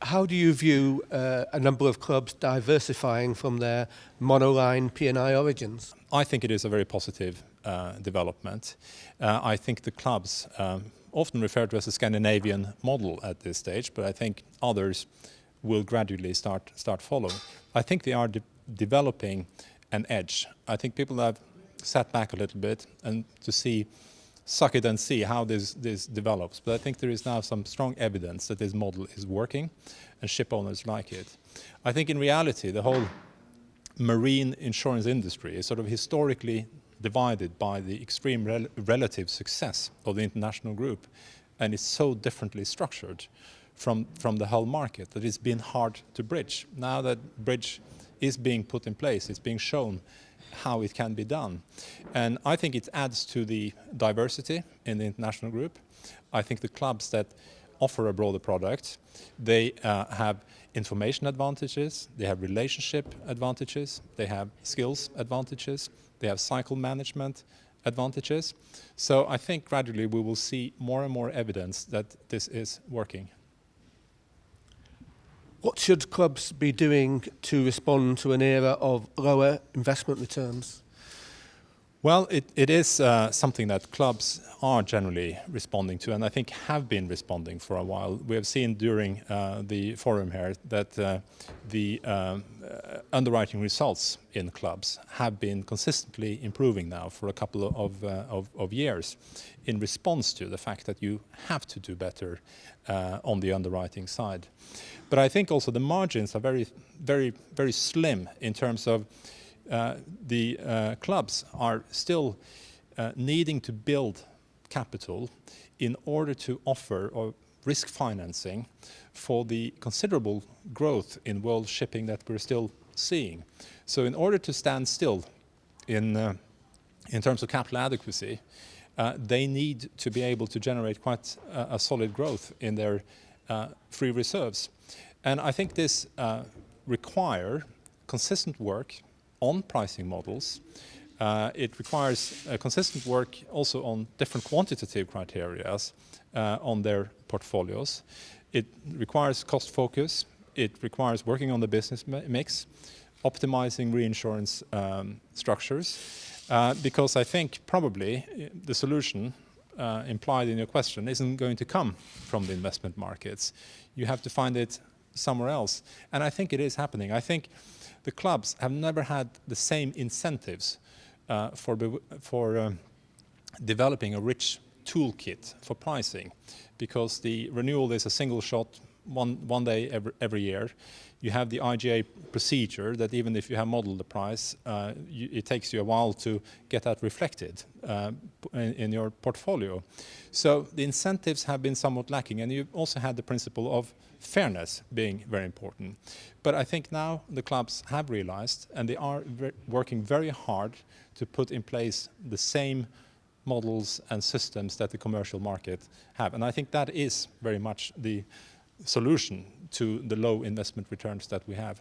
how do you view a number of clubs diversifying from their monoline P&I origins? I think it is a very positive development. I think the clubs, often referred to as a Scandinavian model at this stage, but I think others will gradually start following. I think they are developing an edge. I think people have sat back a little bit and to suck it and see how this develops. But I think there is now some strong evidence that this model is working and ship owners like it. I think in reality the whole marine insurance industry is sort of historically divided by the extreme relative success of the international group, and it's so differently structured from the whole market that it's been hard to bridge. Now that bridge is being put in place, it's being shown how it can be done. And I think it adds to the diversity in the international group. I think the clubs that offer a broader product, they have information advantages, they have relationship advantages, they have skills advantages, they have cycle management advantages. So I think gradually we will see more and more evidence that this is working. What should clubs be doing to respond to an era of lower investment returns? Well, it is something that clubs are generally responding to, and I think have been responding for a while. We have seen during the forum here that the underwriting results in clubs have been consistently improving now for a couple of years in response to the fact that you have to do better on the underwriting side. But I think also the margins are very slim in terms of the clubs are still needing to build capital in order to offer or risk financing for the considerable growth in world shipping that we're still seeing. So in order to stand still in terms of capital adequacy, they need to be able to generate quite a solid growth in their free reserves. And I think this require consistent work on pricing models. It requires consistent work also on different quantitative criteria on their portfolios. It requires cost focus. It requires working on the business mix, optimizing reinsurance structures, because I think probably the solution implied in your question isn't going to come from the investment markets. You have to find it somewhere else. And I think it is happening. I think the clubs have never had the same incentives for developing a rich toolkit for pricing, because the renewal is a single shot one day every year. You have the IGA procedure that even if you have modeled the price, it takes you a while to get that reflected in your portfolio. So the incentives have been somewhat lacking, and you've also had the principle of fairness being very important. But I think now the clubs have realized, and they are working very hard to put in place the same models and systems that the commercial market have. And I think that is very much the solution to the low investment returns that we have.